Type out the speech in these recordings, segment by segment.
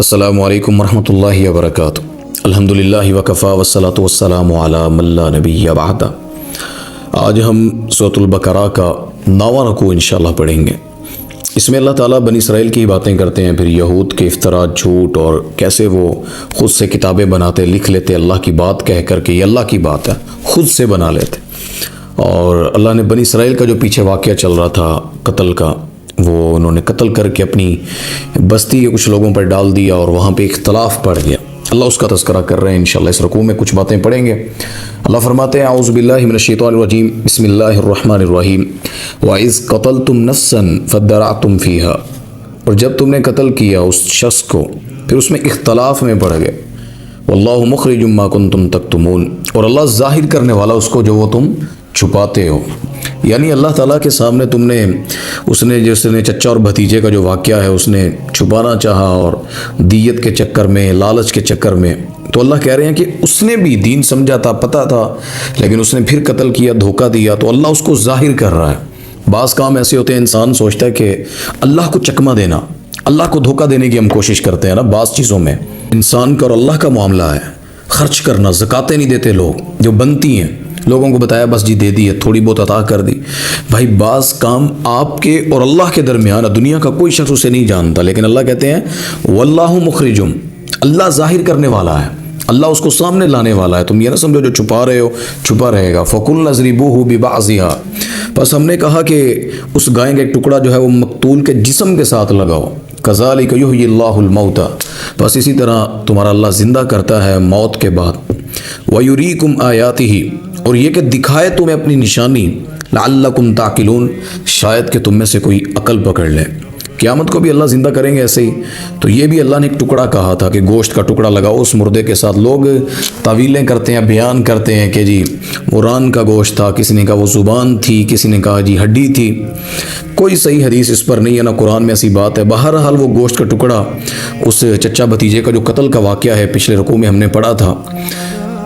السلام علیکم ورحمۃ اللہ وبرکاتہ۔ الحمدللہ وکفا والصلاۃ والسلام علی من لا نبی بعدہ۔ آج ہم سورۃ البقرہ کا 9واں رکوع انشاءاللہ پڑھیں گے۔ اس میں اللہ تعالیٰ بنی اسرائیل کی باتیں کرتے ہیں، پھر یہود کے افطرا، جھوٹ، اور کیسے وہ خود سے کتابیں بناتے، لکھ لیتے اللہ کی بات کہہ کر کے یہ اللہ کی بات ہے، خود سے بنا لیتے۔ اور اللہ نے بنی اسرائیل کا جو پیچھے واقعہ چل رہا تھا قتل کا، وہ انہوں نے قتل کر کے اپنی بستی کے کچھ لوگوں پر ڈال دیا اور وہاں پہ اختلاف پڑ گیا۔ اللہ اس کا تذکرہ کر رہے ہیں انشاءاللہ۔ اس رکوع میں کچھ باتیں پڑھیں گے۔ اللہ فرماتے ہیں اعوذ باللہ من الشیطان الرجیم، بسم اللہ الرحمن الرحیم۔ وَإِذْ قَتَلْتُمْ نَفْسًا فَادَّارَأْتُمْ فِيهَا، اور جب تم نے قتل کیا اس شخص کو، پھر اس میں اختلاف میں پڑ گئے۔ وَاللَّهُ مُخْرِجٌ مَا كُنْتُمْ تَكْتُمُونَ، اور اللہ ظاہر کرنے والا اس کو جو وہ تم چھپاتے ہو۔ یعنی اللہ تعالیٰ کے سامنے تم نے اس نے چچا اور بھتیجے کا جو واقعہ ہے اس نے چھپانا چاہا، اور دیت کے چکر میں، لالچ کے چکر میں، تو اللہ کہہ رہے ہیں کہ اس نے بھی دین سمجھا تھا، پتہ تھا، لیکن اس نے پھر قتل کیا، دھوکہ دیا، تو اللہ اس کو ظاہر کر رہا ہے۔ بعض کام ایسے ہوتے ہیں انسان سوچتا ہے کہ اللہ کو چکمہ دینا، اللہ کو دھوکہ دینے کی ہم کوشش کرتے ہیں نا بعض چیزوں میں۔ انسان کا اور اللہ کا معاملہ ہے، خرچ کرنا، زکاتیں نہیں دیتے لوگ جو بنتی ہیں، لوگوں کو بتایا بس جی دے دی ہے، تھوڑی بہت عطا کر دی۔ بھائی بعض کام آپ کے اور اللہ کے درمیان، دنیا کا کوئی شخص اسے نہیں جانتا، لیکن اللہ کہتے ہیں واللہ مخرجم، اللہ ظاہر کرنے والا ہے، اللہ اس کو سامنے لانے والا ہے۔ تم یہ نہ سمجھو جو چھپا رہے ہو چھپا رہے گا۔ فَقُلْنَا اضْرِبُوهُ بِبَعْضِهَا، بس ہم نے کہا کہ اس گائے کا ایک ٹکڑا جو ہے وہ مقتول کے جسم کے ساتھ لگاؤ۔ كَذَلِكَ يُحْيِي اللَّهُ الْمَوْتَى، بس اسی طرح تمہارا اللہ زندہ کرتا ہے موت کے بعد۔ وَيُرِيكُمْ آيَاتِهِ، اور یہ کہ دکھائے تمہیں اپنی نشانی، لعلکم تعقلون، شاید کہ تم میں سے کوئی عقل پکڑ لے۔ قیامت کو بھی اللہ زندہ کریں گے ایسے ہی۔ تو یہ بھی اللہ نے ایک ٹکڑا کہا تھا کہ گوشت کا ٹکڑا لگاؤ اس مردے کے ساتھ۔ لوگ تعویلیں کرتے ہیں، بیان کرتے ہیں کہ جی وہ ران کا گوشت تھا، کسی نے کہا وہ زبان تھی، کسی نے کہا جی ہڈی تھی۔ کوئی صحیح حدیث اس پر نہیں ہے، نہ قرآن میں ایسی بات ہے۔ بہرحال وہ گوشت کا ٹکڑا، اس چچا بھتیجے کا جو قتل کا واقعہ ہے پچھلے رکوع میں ہم نے پڑھا تھا،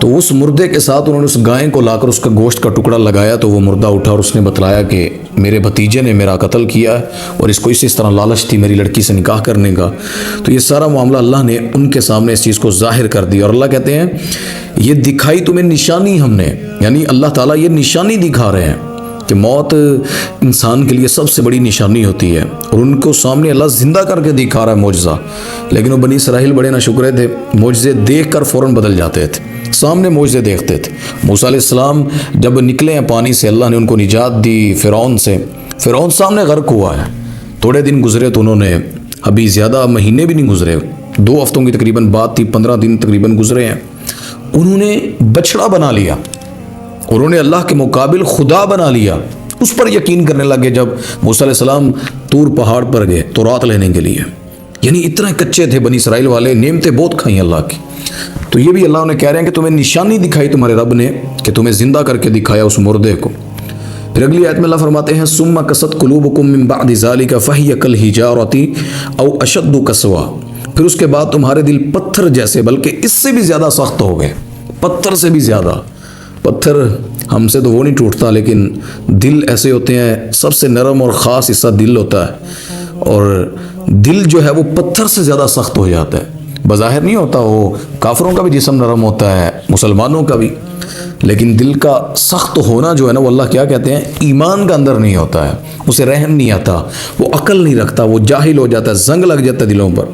تو اس مردے کے ساتھ انہوں نے اس گائے کو لا کر اس کا گوشت کا ٹکڑا لگایا، تو وہ مردہ اٹھا اور اس نے بتلایا کہ میرے بھتیجے نے میرا قتل کیا ہے، اور اس کو اس طرح لالچ تھی میری لڑکی سے نکاح کرنے کا۔ تو یہ سارا معاملہ اللہ نے ان کے سامنے اس چیز کو ظاہر کر دیا، اور اللہ کہتے ہیں یہ دکھائی تمہیں نشانی ہم نے، یعنی اللہ تعالیٰ یہ نشانی دکھا رہے ہیں کہ موت انسان کے لیے سب سے بڑی نشانی ہوتی ہے، اور ان کو سامنے اللہ زندہ کر کے دکھا رہا ہے معجزہ۔ لیکن وہ بنی اسرائیل بڑے ناشکرے تھے، معجزے دیکھ کر فوراً بدل جاتے تھے، سامنے معجزے دیکھتے تھے۔ موسیٰ علیہ السلام جب نکلے ہیں پانی سے، اللہ نے ان کو نجات دی فرعون سے، فرعون سامنے غرق ہوا ہے۔ تھوڑے دن گزرے تو انہوں نے، ابھی زیادہ مہینے بھی نہیں گزرے، 2 ہفتوں کی تقریباً بات تھی، 15 دن تقریباً گزرے ہیں، انہوں نے بچڑا بنا لیا، انہوں نے اللہ کے مقابل خدا بنا لیا۔ اس پر یقین کرنے لگے جب موسیٰ علیہ السلام طور پہاڑ پر گئے تورات لینے کے لیے۔ یعنی اتنا کچے تھے بنی اسرائیل والے، نعمتیں بہت کھائیں اللہ کی۔ تو یہ بھی اللہ نے کہہ رہے ہیں کہ تمہیں نشانی دکھائی تمہارے رب نے، کہ تمہیں زندہ کر کے دکھایا اس مردے کو۔ پھر اگلی آیت میں اللہ فرماتے ہیں ثم قست قلوبکم من بعد ذلک فہی کالحجارۃ او اشد قسوا، پھر اس کے بعد تمہارے دل پتھر جیسے، بلکہ اس سے بھی زیادہ سخت ہو گئے، پتھر سے بھی زیادہ۔ پتھر ہم سے تو وہ نہیں ٹوٹتا، لیکن دل ایسے ہوتے ہیں، سب سے نرم اور خاص حصہ دل ہوتا ہے، اور دل جو ہے وہ پتھر سے زیادہ سخت ہو جاتا ہے۔ بظاہر نہیں ہوتا، وہ کافروں کا بھی جسم نرم ہوتا ہے، مسلمانوں کا بھی، لیکن دل کا سخت ہونا جو ہے نا، وہ اللہ کیا کہتے ہیں ایمان کا اندر نہیں ہوتا ہے، اسے رحم نہیں آتا، وہ عقل نہیں رکھتا، وہ جاہل ہو جاتا ہے، زنگ لگ جاتا ہے دلوں پر۔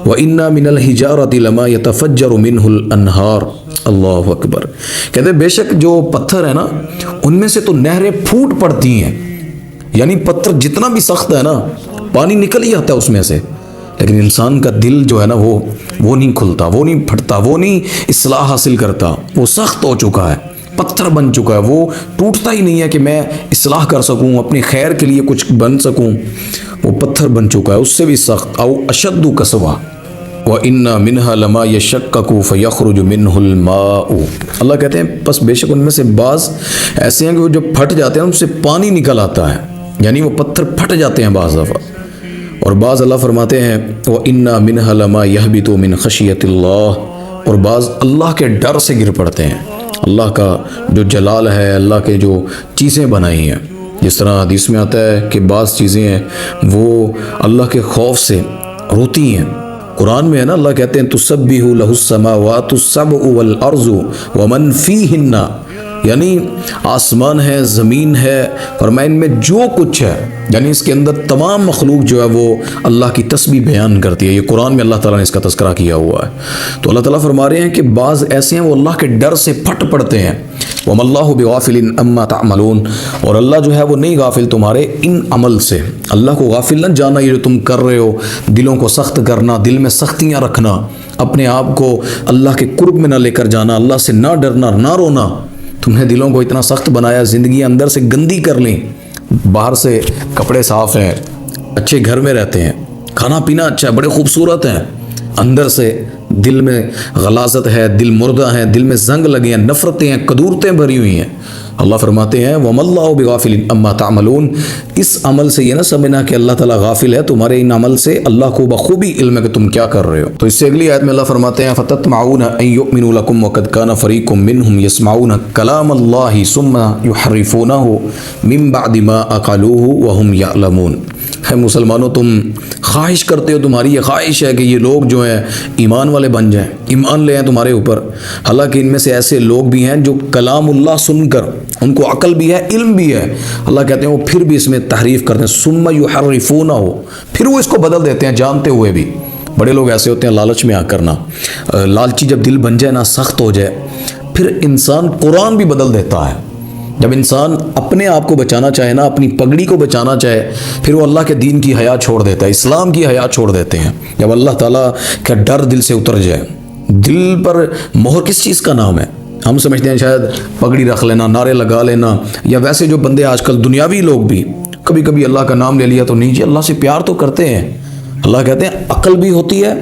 وَإِنَّا مِنَ الْحِجَارَةِ لَمَا يَتَفَجَّرُ مِنْهُ الْأَنْهَارُ، اللہ اکبر، کہتے ہیں بے شک جو پتھر ہے نا، ان میں سے تو نہریں پھوٹ پڑتی ہیں۔ یعنی پتھر جتنا بھی سخت ہے نا، پانی نکل ہی آتا ہے اس میں سے، لیکن انسان کا دل جو ہے نا وہ نہیں کھلتا، وہ نہیں پھٹتا، وہ نہیں اصلاح حاصل کرتا، وہ سخت ہو چکا ہے، پتھر بن چکا ہے، وہ ٹوٹتا ہی نہیں ہے کہ میں اصلاح کر سکوں، اپنی خیر کے لیے کچھ بن سکوں، وہ پتھر بن چکا ہے، اس سے بھی سخت۔ او اشد قسوا وَإِنَّ مِنْهَا لَمَا يَشَّقَّقُ فَيَخْرُجُ مِنْهُ الْمَاءُ، اللہ کہتے ہیں بس بے شک ان میں سے بعض ایسے ہیں کہ وہ جب پھٹ جاتے ہیں ان سے پانی نکل آتا ہے، یعنی وہ پتھر پھٹ جاتے ہیں بعض دفعہ۔ اور بعض اللہ فرماتے ہیں وَإِنَّا مِنْهَا لَمَا يَهْبِطُ مِنْ خَشْيَةِ اللَّهِ، اور بعض اللہ کے ڈر سے گر پڑتے ہیں، اللہ کا جو جلال ہے، اللہ کے جو چیزیں بنائی ہیں، جس طرح حدیث میں آتا ہے کہ بعض چیزیں ہیں وہ اللہ کے خوف سے روتی ہیں، قرآن میں ہے نا، اللہ کہتے ہیں تسبح لہ السماوات السبع والارض ومن فیہن، یعنی آسمان ہے، زمین ہے، فرمایا ان میں جو کچھ ہے، یعنی اس کے اندر تمام مخلوق جو ہے وہ اللہ کی تسبیح بیان کرتی ہے۔ یہ قرآن میں اللہ تعالیٰ نے اس کا تذکرہ کیا ہوا ہے۔ تو اللہ تعالیٰ فرما رہے ہیں کہ بعض ایسے ہیں وہ اللہ کے ڈر سے پھٹ پڑتے ہیں، وَمَا اللَّهُ بِغَافِلٍ عَمَّا تَعْمَلُونَ، اور اللہ جو ہے وہ نہیں غافل تمہارے ان عمل سے۔ اللہ کو غافل نہ جانا، یہ جو تم کر رہے ہو، دلوں کو سخت کرنا، دل میں سختیاں رکھنا، اپنے آپ کو اللہ کے قرب میں نہ لے کر جانا، اللہ سے نہ ڈرنا، نہ رونا۔ تم نے دلوں کو اتنا سخت بنایا، زندگی اندر سے گندی کر لیں، باہر سے کپڑے صاف ہیں، اچھے گھر میں رہتے ہیں، کھانا پینا اچھا ہے، بڑے خوبصورت ہیں، اندر سے دل میں غلاظت ہے، دل مردہ ہے، دل میں زنگ لگے ہیں، نفرتیں ہیں، کدورتیں بھری ہوئی ہیں۔ اللہ فرماتے ہیں وَمَا اللَّهُ بِغَافِلٍ عَمَّا تَعْمَلُونَ، اس عمل سے یہ نہ سمجھنا کہ اللہ تعالیٰ غافل ہے تمہارے ان عمل سے، اللہ کو بخوبی علم ہے کہ تم کیا کر رہے ہو۔ تو اس سے اگلی آیت میں اللہ فرماتے ہیں فَتَطْمَعُونَ أَن يُؤْمِنُوا لَكُمْ وَقَدْ كَانَ فَرِيقٌ مِّنْهُمْ يَسْمَعُونَ كَلَامَ اللَّهِ ثُمَّ يُحَرِّفُونَهُ مِن بَعْدِ مَا عَقَلُوهُ وَهُمْ يَعْلَمُونَ۔ ہے مسلمانوں، تم خواہش کرتے ہو، تمہاری یہ خواہش ہے کہ یہ لوگ جو ہیں ایمان والے بن جائیں، ایمان لے آئیں تمہارے اوپر، حالانکہ ان میں سے ایسے لوگ بھی ہیں جو کلام اللہ سن کر ان کو عقل بھی ہے، علم بھی ہے، اللہ کہتے ہیں وہ پھر بھی اس میں تحریف کرتے ہیں، ثم یحرفونہ، پھر وہ اس کو بدل دیتے ہیں جانتے ہوئے بھی۔ بڑے لوگ ایسے ہوتے ہیں لالچ میں آ کرنا، لالچی جب دل بن جائے نا، سخت ہو جائے، پھر انسان قرآن بھی بدل دیتا ہے۔ جب انسان اپنے آپ کو بچانا چاہے نا، اپنی پگڑی کو بچانا چاہے، پھر وہ اللہ کے دین کی حیا چھوڑ دیتا ہے، اسلام کی حیا چھوڑ دیتے ہیں۔ جب اللہ تعالیٰ کا ڈر دل سے اتر جائے، دل پر مہر کس چیز کا نام ہے؟ ہم سمجھتے ہیں شاید پگڑی رکھ لینا، نعرے لگا لینا، یا ویسے جو بندے آج کل دنیاوی لوگ بھی کبھی کبھی اللہ کا نام لے لیا تو نہیں جی، اللہ سے پیار تو کرتے ہیں۔ اللہ کہتے ہیں عقل بھی ہوتی ہے،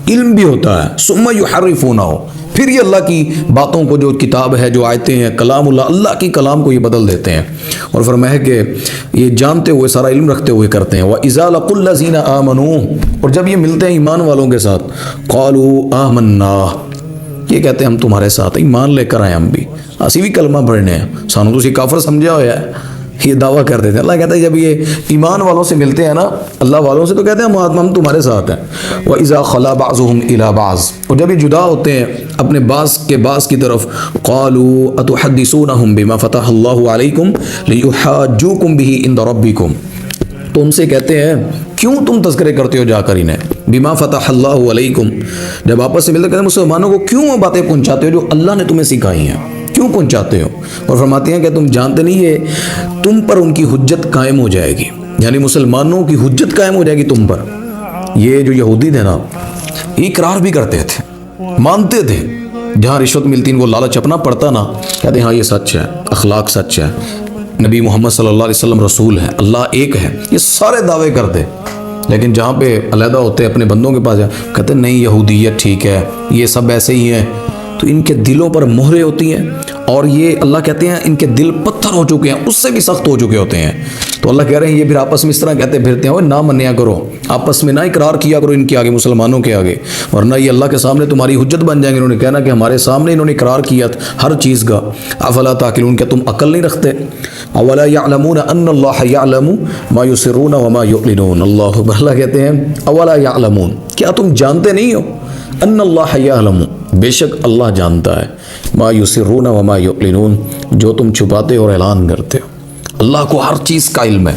علم بھی ہوتا ہے، ثم یحرفونہ، پھر یہ اللہ کی باتوں کو، جو کتاب ہے، جو آیتیں ہیں، کلام اللہ کی کلام کو یہ بدل دیتے ہیں، اور فرمایا کہ یہ جانتے ہوئے، سارا علم رکھتے ہوئے کرتے ہیں۔ وَإِذَا لَقُوا الَّذِينَ آمَنُوا، اور جب یہ ملتے ہیں ایمان والوں کے ساتھ، قَالُوا آمَنَّا، یہ کہتے ہیں ہم تمہارے ساتھ ایمان لے کر آئے، ہم بھی اسی بھی کلمہ پڑھنے ہیں، سانو تو کافر سمجھا ہوا ہے، یہ دعویٰ کر دیتے ہیں۔ اللہ کہتا ہے جب یہ ایمان والوں سے ملتے ہیں نا، اللہ والوں سے، تو کہتے ہیں ہم تمہارے ساتھ ہیں۔ وَإِذَا خَلَا بَعْضُهُمْ إِلَى بَعْضٍ، اور جب یہ جدا ہوتے ہیں اپنے بعض کی طرف، قَالُوا أَتُحَدِّثُونَهُمْ بِمَا فَتَحَ اللَّهُ عَلَيْكُمْ لِيُحَاجُّوكُمْ بِهِ عِندَ رَبِّكُمْ، تو ان سے کہتے ہیں کیوں تم تذکرے کرتے ہو جا کر انہیں، بِمَا فَتَحَ اللَّهُ عَلَيْكُمْ، جب آپس سے ملتے کہتے ہیں مسلمانوں کو کیوں وہ باتیں پہنچاتے ہو جو اللہ نے تمہیں سکھائی ہیں، کیوں پہنچاتے ہو؟ اور فرماتے ہیں کہ تم جانتے نہیں، یہ تم پر ان کی حجت قائم ہو جائے گی، یعنی مسلمانوں کی حجت قائم ہو جائے گی تم پر۔ یہ جو یہودی تھے نا، یہ اقرار بھی کرتے تھے، مانتے تھے، جہاں رشوت ملتی ان کو لالچ اپنا پڑتا نا، کہتے ہیں ہاں یہ سچ ہے، اخلاق سچ ہے، نبی محمد صلی اللہ علیہ وسلم رسول ہے، اللہ ایک ہے، یہ سارے دعوے کرتے، لیکن جہاں پہ علیحدہ ہوتے اپنے بندوں کے پاس جا، کہتے ہیں نہیں یہودیت ٹھیک ہے، یہ سب ایسے ہی ہیں، تو ان کے دلوں پر مہریں ہوتی ہیں، اور یہ اللہ کہتے ہیں ان کے دل پتھر ہو چکے ہیں، اس سے بھی سخت ہو چکے ہوتے ہیں۔ تو اللہ کہہ رہے ہیں یہ پھر آپس میں اس طرح کہتے پھرتے ہیں، نہ منیا کرو، آپس میں نہ اقرار کیا کرو ان کے آگے، مسلمانوں کے آگے، ورنہ یہ اللہ کے سامنے تمہاری حجت بن جائیں گے۔ انہوں نے کہنا کہ ہمارے سامنے انہوں نے اقرار کیا ہر چیز کا، افلا تعقلون، کیا تم عقل نہیں رکھتے؟ اولا یعلمون ان اللہ یعلم ما یسرون وما یعلنون، اللہ اللہ کہتے ہیں اولا یعلمون، کیا تم جانتے نہیں ہو؟ ان اللہ یعلم، بے شک اللہ جانتا ہے، ما یسرون وما یعلنون، جو تم چھپاتے اور اعلان کرتے ہو، اللہ کو ہر چیز کا علم ہے۔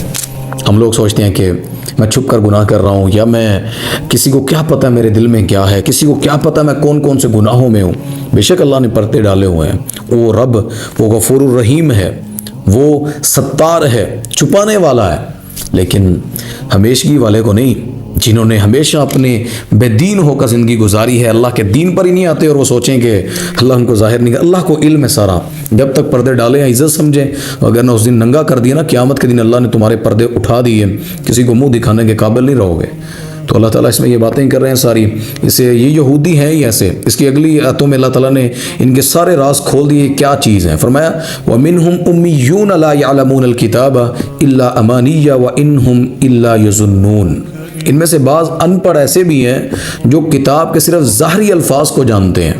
ہم لوگ سوچتے ہیں کہ میں چھپ کر گناہ کر رہا ہوں، یا میں کسی کو کیا پتہ میرے دل میں کیا ہے، کسی کو کیا پتہ میں کون کون سے گناہوں میں ہوں۔ بے شک اللہ نے پردے ڈالے ہوئے ہیں، وہ رب، وہ غفور الرحیم ہے، وہ ستار ہے، چھپانے والا ہے، لیکن ہمیشگی والے کو نہیں، جنہوں نے ہمیشہ اپنے بے دین ہو کر زندگی گزاری ہے، اللہ کے دین پر ہی نہیں آتے، اور وہ سوچیں کہ اللہ ان کو ظاہر نہیں کرتا۔ اللہ کو علم ہے سارا، جب تک پردے ڈالے ہیں عزت سمجھیں، اگر نہ اس دن ننگا کر دیا نا، قیامت کے دن اللہ نے تمہارے پردے اٹھا دیے، کسی کو منہ دکھانے کے قابل نہیں رہو گے۔ تو اللہ تعالیٰ اس میں یہ باتیں کر رہے ہیں ساری، اسے یہ یہودی ہیں ہی ایسے۔ اس کی اگلی آیتوں میں اللہ تعالیٰ نے ان کے سارے راز کھول دیے، کیا چیز ہیں۔ فرمایا وَمِنْهُمْ أُمِّيُّونَ لَا يَعْلَمُونَ الْكِتَابَ إِلَّا أَمَانِيَّ وَإِنْهُمْ إِلَّا يَظُنُّونَ، ان میں سے بعض ان پڑھ ایسے بھی ہیں جو کتاب کے صرف ظاہری الفاظ کو جانتے ہیں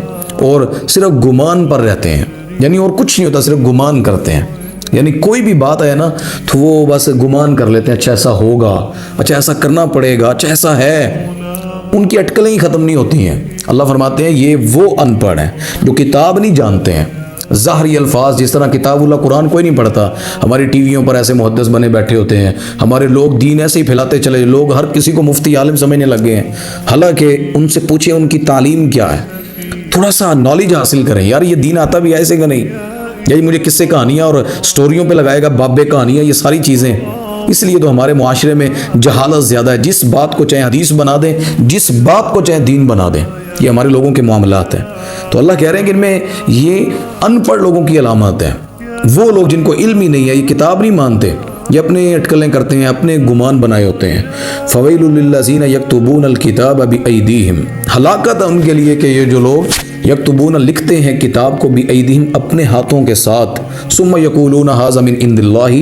اور صرف گمان پر رہتے ہیں، یعنی اور کچھ نہیں ہوتا، صرف گمان کرتے ہیں، یعنی کوئی بھی بات ہے نا تو وہ بس گمان کر لیتے ہیں، اچھا ایسا ہوگا، اچھا ایسا کرنا پڑے گا، اچھا ایسا ہے، ان کی اٹکلیں ہی ختم نہیں ہوتی ہیں۔ اللہ فرماتے ہیں یہ وہ ان پڑھ ہیں جو کتاب نہیں جانتے ہیں، ظاہری الفاظ، جس طرح کتاب اللہ قرآن کوئی نہیں پڑھتا، ہماری ٹی ویوں پر ایسے محدث بنے بیٹھے ہوتے ہیں، ہمارے لوگ دین ایسے ہی پھیلاتے چلے، لوگ ہر کسی کو مفتی عالم سمجھنے لگ گئے ہیں، حالانکہ ان سے پوچھیں ان کی تعلیم کیا ہے، تھوڑا سا نالج حاصل کریں، یار یہ دین آتا بھی ایسے کہ نہیں، یہی مجھے قصے کہانیاں اور سٹوریوں پہ لگائے گا، بابے کہانیاں، یہ ساری چیزیں۔ اس لیے تو ہمارے معاشرے میں جہالت زیادہ ہے، جس بات کو چاہے حدیث بنا دیں، جس بات کو چاہے دین بنا دیں، یہ ہمارے لوگوں کے معاملات ہیں۔ تو اللہ کہہ رہے ہیں کہ ان میں یہ ان پڑھ لوگوں کی علامات ہیں، وہ لوگ جن کو علم ہی نہیں ہے، یہ کتاب نہیں مانتے، یہ اپنے اٹکلیں کرتے ہیں، اپنے گمان بنائے ہوتے ہیں۔ فویل للذین یکتبون الکتاب بایدیہم، ہلاکت ہے ان کے لیے کہ یہ جو لوگ یکتبون لکھتے ہیں کتاب کو بایدیہم اپنے ہاتھوں کے ساتھ، ثم یقولون ھذا من عند اللہ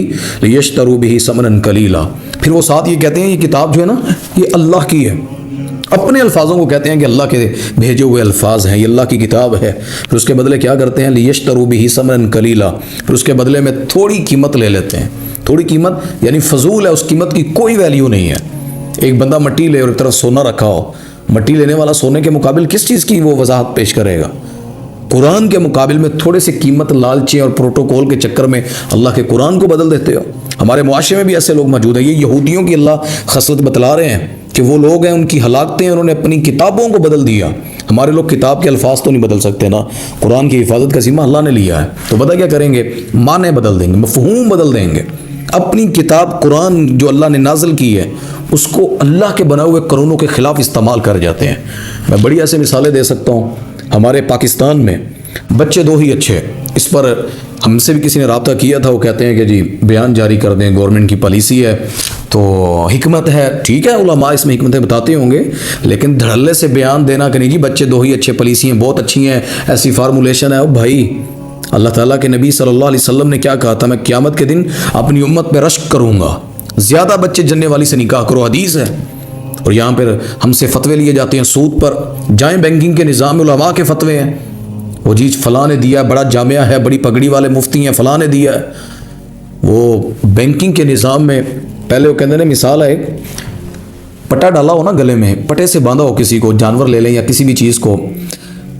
لیشتروا بہ ثمنا قلیلا، پھر وہ ساتھ یہ کہتے ہیں یہ کتاب جو ہے نا یہ اللہ کی ہے، اپنے الفاظوں کو کہتے ہیں کہ اللہ کے بھیجے ہوئے الفاظ ہیں، یہ اللہ کی کتاب ہے، پھر اس کے بدلے کیا کرتے ہیں، لیشتروا بہ ثمنا قلیلا، پھر اس کے بدلے میں تھوڑی قیمت لے لیتے ہیں، تھوڑی قیمت یعنی فضول ہے، اس قیمت کی کوئی ویلیو نہیں ہے۔ ایک بندہ مٹی لے اور ایک طرف سونا رکھا ہو، مٹی لینے والا سونے کے مقابل کس چیز کی وہ وضاحت پیش کرے گا؟ قرآن کے مقابل میں تھوڑے سے قیمت لالچی اور پروٹوکول کے چکر میں اللہ کے قرآن کو بدل دیتے ہو۔ ہمارے معاشرے میں بھی ایسے لوگ موجود ہیں، یہ یہودیوں کی اللہ خصلت بتلا رہے ہیں کہ وہ لوگ ہیں، ان کی ہلاکتیں انہوں نے اپنی کتابوں کو بدل دیا۔ ہمارے لوگ کتاب کے الفاظ تو نہیں بدل سکتے نا، قرآن کی حفاظت کا ذمہ اللہ نے لیا ہے، تو پتہ کیا کریں گے، معنی بدل دیں گے، مفہوم بدل دیں گے، اپنی کتاب قرآن جو اللہ نے نازل کی ہے اس کو اللہ کے بنائے ہوئے قانونوں کے خلاف استعمال کر جاتے ہیں۔ میں بڑی ایسے مثالیں دے سکتا ہوں، ہمارے پاکستان میں بچے دو ہی اچھے، اس پر ہم سے بھی کسی نے رابطہ کیا تھا، وہ کہتے ہیں کہ جی بیان جاری کر دیں، گورنمنٹ کی پالیسی ہے تو حکمت ہے، ٹھیک ہے علماء اس میں حکمتیں بتاتے ہوں گے، لیکن دھڑلے سے بیان دینا کہ نہیں جی بچے دو ہی اچھے، پالیسی ہیں بہت اچھی ہیں، ایسی فارمولیشن ہے، او بھائی اللہ تعالیٰ کے نبی صلی اللہ علیہ وسلم نے کیا کہا تھا، میں قیامت کے دن اپنی امت پہ رشک کروں گا، زیادہ بچے جننے والی سے نکاح کرو، حدیث ہے۔ اور یہاں پر ہم سے فتوے لیے جاتے ہیں سود پر، جائیں بینکنگ کے نظام میں علماء کے فتوے ہیں، وہ جی فلاں نے دیا، بڑا جامعہ ہے، بڑی پگڑی والے مفتی ہیں، فلاں نے دیا ہے، وہ بینکنگ کے نظام میں پہلے وہ کہتے ہیں مثال ہے، ایک پٹا ڈالا ہو نا گلے میں، پٹے سے باندھا ہو کسی کو، جانور لے لیں یا کسی بھی چیز کو،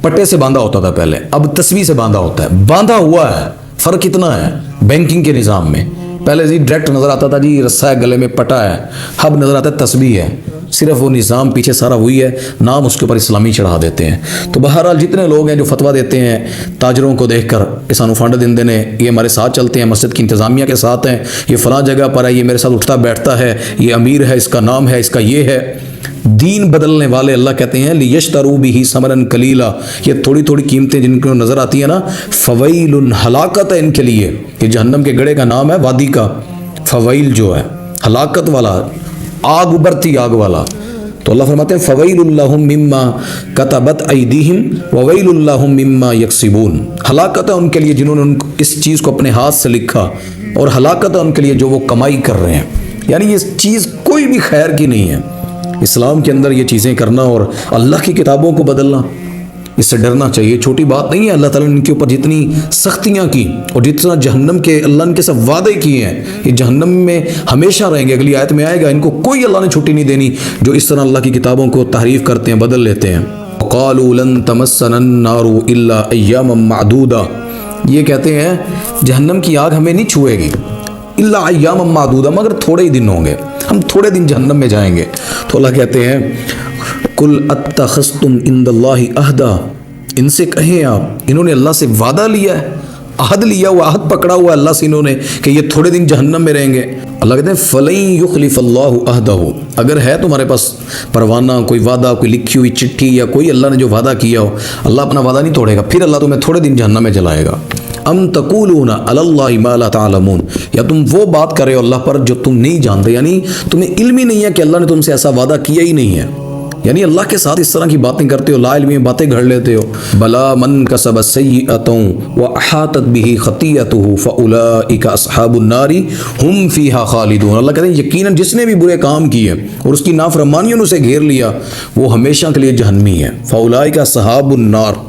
پٹے سے باندھا ہوتا تھا پہلے، اب تسبیح سے باندھا ہوتا ہے، باندھا ہوا ہے، فرق اتنا ہے بینکنگ کے نظام میں، پہلے جی ڈائریکٹ نظر آتا تھا جی رسہ ہے گلے میں، پٹا ہے، اب نظر آتا ہے تسبیح ہے، صرف وہ نظام پیچھے سارا وہی ہے، نام اس کے اوپر اسلامی چڑھا دیتے ہیں۔ تو بہرحال جتنے لوگ ہیں جو فتویٰ دیتے ہیں تاجروں کو دیکھ کر کہ سانو فنڈ دن دینے، یہ ہمارے ساتھ چلتے ہیں، مسجد کی انتظامیہ کے ساتھ ہیں، یہ فلاں جگہ پر ہے، یہ میرے ساتھ اٹھتا بیٹھتا ہے، یہ امیر ہے، اس کا نام ہے، اس کا یہ ہے، دین بدلنے والے اللہ کہتے ہیں لیشتروا بہ ثمنا قلیلا، یہ تھوڑی تھوڑی قیمتیں جن کو نظر آتی ہیں نا، فویل ہلاکت ہے ان کے لیے، یہ جہنم کے گڑھے کا نام ہے وادی کا، فویل جو ہے ہلاکت والا، آگ ابھرتی آگ والا۔ تو اللہ فرماتے ہیں فویل لہم مما کتبت ایدیہم وویل لہم مما یکسبون، ہلاکت ہے ان کے لیے جنہوں نے اس چیز کو اپنے ہاتھ سے لکھا، اور ہلاکت ہے ان کے لیے جو وہ کمائی کر رہے ہیں۔ یعنی یہ چیز کوئی بھی خیر کی نہیں ہے، اسلام کے اندر یہ چیزیں کرنا اور اللہ کی کتابوں کو بدلنا، اس سے ڈرنا چاہیے، چھوٹی بات نہیں ہے۔ اللہ تعالیٰ نے ان کے اوپر جتنی سختیاں کی اور جتنا جہنم کے اللہ ان کے سب وعدے کیے ہیں، یہ جہنم میں ہمیشہ رہیں گے، اگلی آیت میں آئے گا، ان کو کوئی اللہ نے چھٹی نہیں دینی جو اس طرح اللہ کی کتابوں کو تحریف کرتے ہیں، بدل لیتے ہیں۔ وقالوا لن تمسنا النار الا ایاما معدودہ، یہ کہتے ہیں جہنم کی آگ ہمیں نہیں چھوئے گی، الا ایاما معدودہ، مگر تھوڑے ہی دن ہوں گے، ہم تھوڑے دن جہنم میں جائیں گے۔ تو اللہ کہتے ہیں قل اتخذتم عند اللہ عہدا، ان سے کہیں آپ انہوں نے اللہ سے وعدہ لیا ہے، عہد لیا ہوا، عہد پکڑا ہوا اللہ سے انہوں نے کہ یہ تھوڑے دن جہنم میں رہیں گے۔ اللہ کہتے ہیں فلن یخلف اللہ عہدہ، اگر ہے تمہارے پاس پروانہ، کوئی وعدہ، کوئی لکھی ہوئی چٹھی یا کوئی اللہ نے جو وعدہ کیا ہو، اللہ اپنا وعدہ نہیں توڑے گا، پھر اللہ تمہیں تھوڑے دن جہنم میں جلائے گا۔ ام تقولون علی اللہ ما لا تعلمون، یا تم وہ بات کر رہے ہو اللہ پر جو تم نہیں جانتے، یعنی تمہیں علم ہی نہیں ہے کہ اللہ نے تم سے ایسا وعدہ کیا ہی نہیں ہے، یعنی اللہ کے ساتھ اس طرح کی باتیں کرتے ہو، لا علمی باتیں گھڑ لیتے ہو۔ بلا من کسب سیئۃ واحاطت به خطیئته فاولئک اصحاب النار هم فیہا خالدون، اللہ کہتے ہیں یقیناً جس نے بھی برے کام کیے اور اس کی نافرمانیوں نے اسے گھیر لیا، وہ ہمیشہ کے لیے جہنمی ہے۔ فاولئک اصحاب النار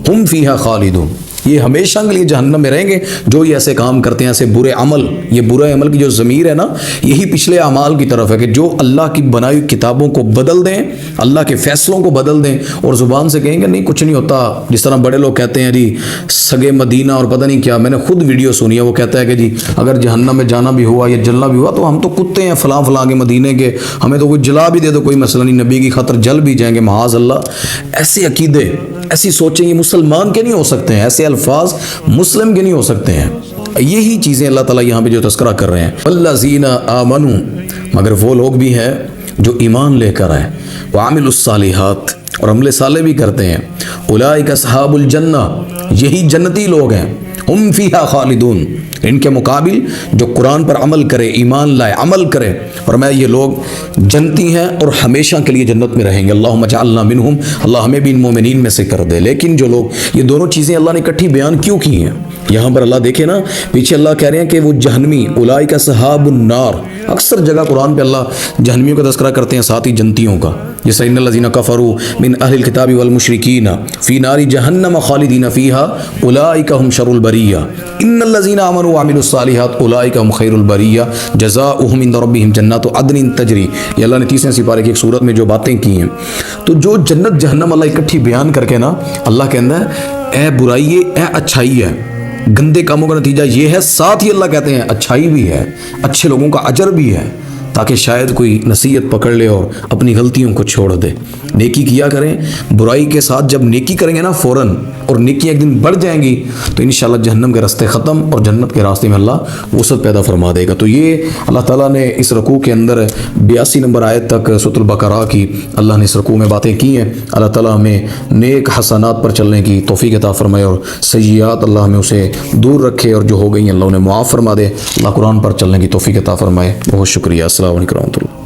هم فیہا خالدون، یہ ہمیشہ کے لیے جہنم میں رہیں گے جو یہ ایسے کام کرتے ہیں، ایسے برے عمل۔ یہ برے عمل کی جو ضمیر ہے نا، یہی پچھلے اعمال کی طرف ہے کہ جو اللہ کی بنائی ہوئی کتابوں کو بدل دیں، اللہ کے فیصلوں کو بدل دیں اور زبان سے کہیں گے نہیں کچھ نہیں ہوتا۔ جس طرح بڑے لوگ کہتے ہیں جی سگے مدینہ اور پتہ نہیں کیا، میں نے خود ویڈیو سنی ہے، وہ کہتا ہے کہ جی اگر جہنم میں جانا بھی ہوا یا جلنا بھی ہوا تو ہم تو کتے ہیں فلاں فلاں کے مدینے کے، ہمیں تو کوئی جلا بھی دے دو کوئی مسئلہ نہیں، نبی کی خاطر جل بھی جائیں گے معاذ اللہ۔ ایسے عقیدے، ایسی سوچیں یہ مسلمان کے نہیں ہو سکتے ہیں، ایسے الفاظ مسلم کے نہیں ہو سکتے ہیں۔ یہی چیزیں اللہ تعالیٰ یہاں پہ جو تذکرہ کر رہے ہیں، والذین آمنوا، مگر وہ لوگ بھی ہیں جو ایمان لے کر آئے، وعملوا الصالحات، اور عمل صالح بھی کرتے ہیں، اولئک اصحاب الجنہ، یہی جنتی لوگ ہیں، ہم فیہا خالدون، ان کے مقابل جو قرآن پر عمل کرے، ایمان لائے، عمل کرے، فرمایا یہ لوگ جنتی ہیں اور ہمیشہ کے لیے جنت میں رہیں گے۔ اللہم اجعلنا منہم، اللہ ہمیں بھی ان مومنین میں سے کر دے۔ لیکن جو لوگ، یہ دونوں چیزیں اللہ نے اکٹھی بیان کیوں کی ہیں یہاں پر؟ اللہ دیکھیں نا پیچھے اللہ کہہ رہے ہیں کہ وہ جہنمی، اولئک اصحاب النار، اکثر جگہ قرآن پہ اللہ جہنمیوں کا تذکرہ کرتے ہیں ساتھ ہی جنتیوں کا، جیسے ان الذین کفروا من اہل الکتاب والمشرکین فی نار جہنم خالدین فیہا اولئک هم شر البریہ ان الذین آمنوا وعملوا الصالحات اولئک هم خیر البریہ جزاؤہم عند ربہم جنات عدن تجری۔ یہ اللہ نے تیسرے سپارے کی ایک سورت میں جو باتیں کی ہیں، تو جو جنت جہنم اللہ اکٹھی بیان کر کے نا، اللہ کہتا ہے اے برائی ہے، اے اچھائی ہے، گندے کاموں کا نتیجہ یہ ہے، ساتھ ہی اللہ کہتے ہیں اچھائی بھی ہے، اچھے لوگوں کا اجر بھی ہے، تاکہ شاید کوئی نصیحت پکڑ لے اور اپنی غلطیوں کو چھوڑ دے۔ نیکی کیا کریں، برائی کے ساتھ جب نیکی کریں گے نا فوراً، اور نیکی ایک دن بڑھ جائیں گی تو انشاءاللہ جہنم کے راستے ختم اور جنت کے راستے میں اللہ وسعت پیدا فرما دے گا۔ تو یہ اللہ تعالیٰ نے اس رکوع کے اندر 82 نمبر آیت تک سورۃ البقرہ کی اللہ نے اس رکوع میں باتیں کی ہیں۔ اللہ تعالیٰ ہمیں نیک حسنات پر چلنے کی توفیق عطا فرمائے اور سیئات اللہ ہمیں اسے دور رکھے، اور جو ہو گئی اللہ انہیں معاف فرما دے۔ اللہ قرآن پر چلنے کی توفیق عطا فرمائے۔ بہت شکریہ۔ السلام علیکم ورحمۃ اللہ۔